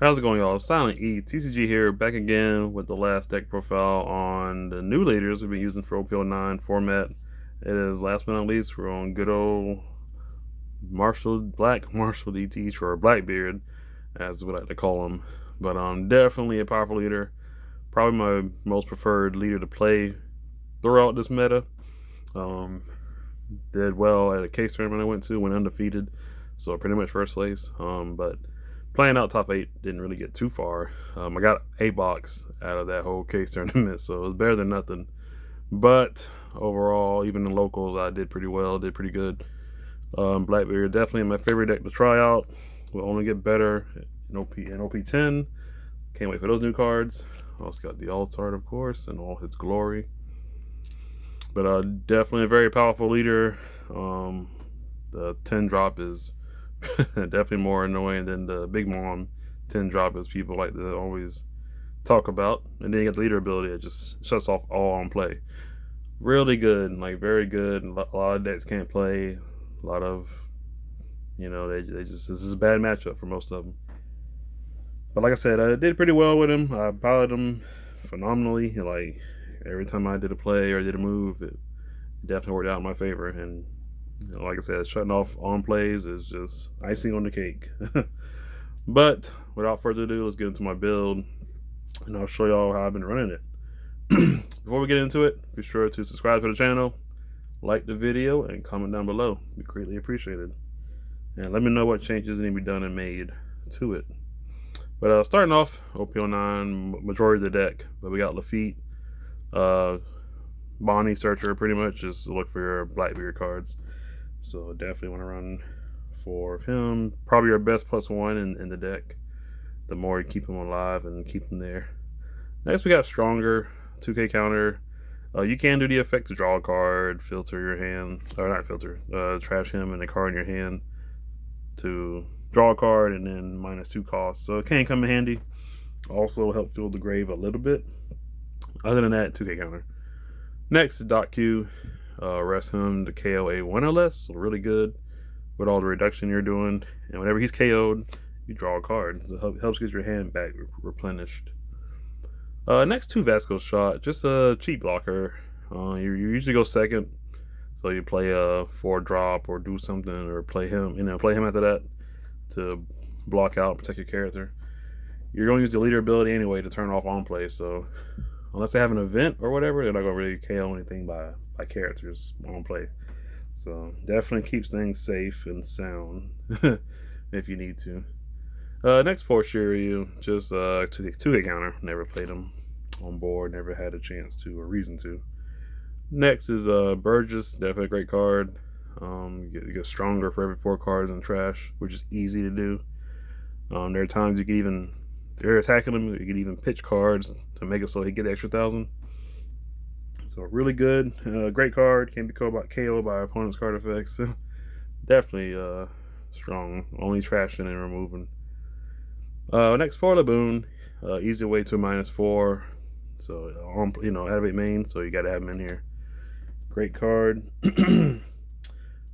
How's it going, y'all? Silent E, TCG here, back again with the last deck profile on the new leaders we've been using for OP-09 format. It is, last but not least, we're on good old Black Marshall DT, or BlackBeard, as we like to call him. But definitely a powerful leader. Probably my most preferred leader to play throughout this meta. Did well at a case tournament I went to, went undefeated, so pretty much first place. But playing out top 8 didn't really get too far. I got 8 box out of that whole case tournament, so it was better than nothing. But overall, even in locals, I did pretty well, did pretty good. BlackBeard definitely my favorite deck to try out. Will only get better in OP-10. Can't wait for those new cards. Also got the Alt-Art, of course, in all its glory. But definitely a very powerful leader. The 10 drop is definitely more annoying than the Big Mom 10 drop, as people like to always talk about. And then you get the leader ability that just shuts off all on play. Really good, like very good. A lot of decks can't play. A lot of, they just, this is a bad matchup for most of them. But like I said, I did pretty well with him. I piloted him phenomenally. Like every time I did a play or did a move, it definitely worked out in my favor. And like I said, shutting off on plays is just icing on the cake. But without further ado, let's get into my build, and I'll show y'all how I've been running it. Before we get into it, be sure to subscribe to the channel, like the video, and comment down below. It'd be greatly appreciated. And let me know what changes need to be done and made to it. But starting off, OP-09, majority of the deck. But we got Lafitte, Bonnie, Searcher, pretty much just look for your BlackBeard cards. So definitely want to run 4 of him. Probably your best +1 in the deck. The more you keep him alive and keep him there. Next we got Stronger, 2K counter. You can do the effect to draw a card, filter your hand, or not filter, trash him and a card in your hand to draw a card, and then -2 cost. So it can come in handy. Also help fill the grave a little bit. Other than that, 2K counter. Next, Dot Q. Rest him to KO a 1 or less, so really good with all the reduction you're doing. And whenever he's KO'd, you draw a card. So it helps get your hand back replenished. Next, 2 Vasco Shot, just a cheap blocker. You usually go second, so you play a 4 drop or do something, or play him. Play him after that to block out, protect your character. You're going to use the leader ability anyway to turn off on play, so unless they have an event or whatever, they're not going to really KO anything by characters on play. So definitely keeps things safe and sound if you need to. Next, for Shiryu, just 2K counter. Never played him on board, never had a chance to or reason to. Next is Burgess, definitely a great card. You get stronger for every 4 cards in trash, which is easy to do. There are times you can even, if you're attacking him, you can even pitch cards to make it so he get the extra 1,000. So really good, great card. Can be KO'd by opponent's card effects. Definitely strong. Only trashing and removing. Next, for Laboon, easy way to -4. So activate main. So you got to have him in here. Great card.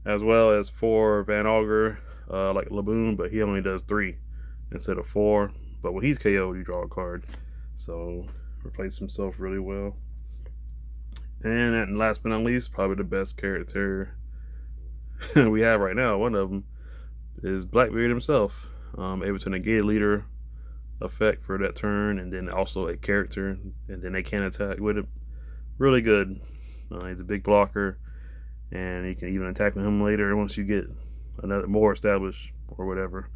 As well as 4 Van Augur, like Laboon, but he only does 3 instead of 4. But when he's KO'd, you draw a card. So replace himself really well. And last but not least, probably the best character we have right now. One of them is BlackBeard himself. Able to negate a leader effect for that turn, and then also a character, and then they can attack with it. Really good. He's a big blocker, and you can even attack with him later once you get another more established or whatever.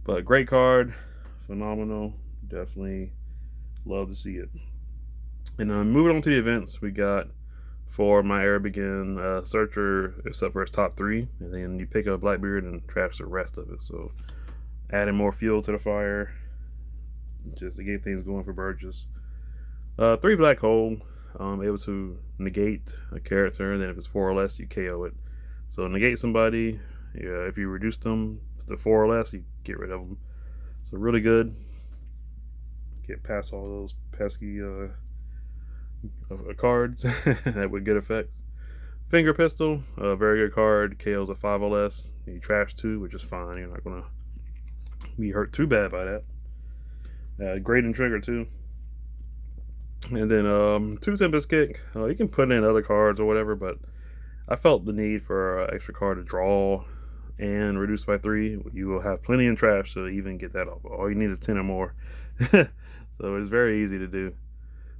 But great card, phenomenal. Definitely love to see it. And moving on to the events, we got for My Era Begin, Searcher, except for its top 3, and then you pick up BlackBeard and trash the rest of it. So adding more fuel to the fire, just to get things going for Burgess. 3 Black Hole, able to negate a character, and then if it's 4 or less, you KO it. So negate somebody, if you reduce them to 4 or less, you get rid of them. So really good. Get past all those pesky cards that with good effects. Finger Pistol, a very good card. KO's a 5 or less. You trash 2, which is fine. You're not gonna be hurt too bad by that. Great and trigger too. And then 2 Tempest Kick. You can put in other cards or whatever, but I felt the need for an extra card to draw and reduce by 3. You will have plenty in trash to even get that off. All you need is 10 or more. So it's very easy to do.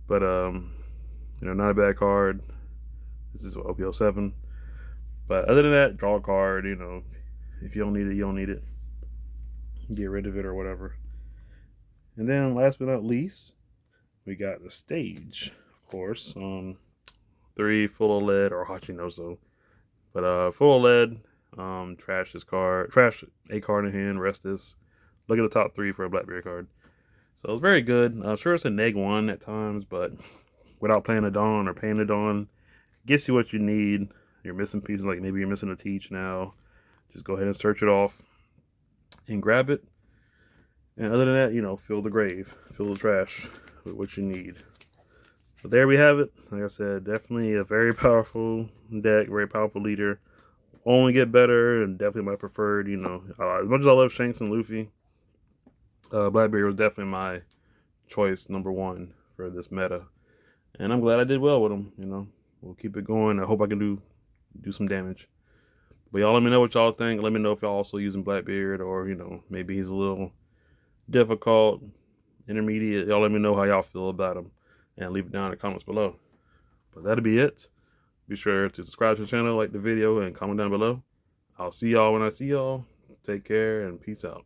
But not a bad card. This is OP-07. But other than that, draw a card. If you don't need it, you don't need it. Get rid of it or whatever. And then last but not least, we got the stage, of course. 3 full of lead or Hachinoso. But full of lead, trash this card, trash a card in hand, rest this. Look at the top 3 for a BlackBeard card. So it's very good. I'm sure it's a -1 at times, but without playing a Dawn or paying a Dawn, gets you what you need. You're missing pieces, like maybe you're missing a Teach now. Just go ahead and search it off and grab it. And other than that, fill the grave, fill the trash with what you need. But there we have it. Like I said, definitely a very powerful deck, very powerful leader. Only get better, and definitely my preferred. As much as I love Shanks and Luffy, BlackBeard was definitely my choice #1 for this meta. And I'm glad I did well with him. We'll keep it going. I hope I can do some damage. But y'all let me know what y'all think. Let me know if y'all also using BlackBeard, or maybe he's a little difficult, intermediate. Y'all let me know how y'all feel about him, and leave it down in the comments below. But that'll be it. Be sure to subscribe to the channel, like the video, and comment down below. I'll see y'all when I see y'all. Take care and peace out.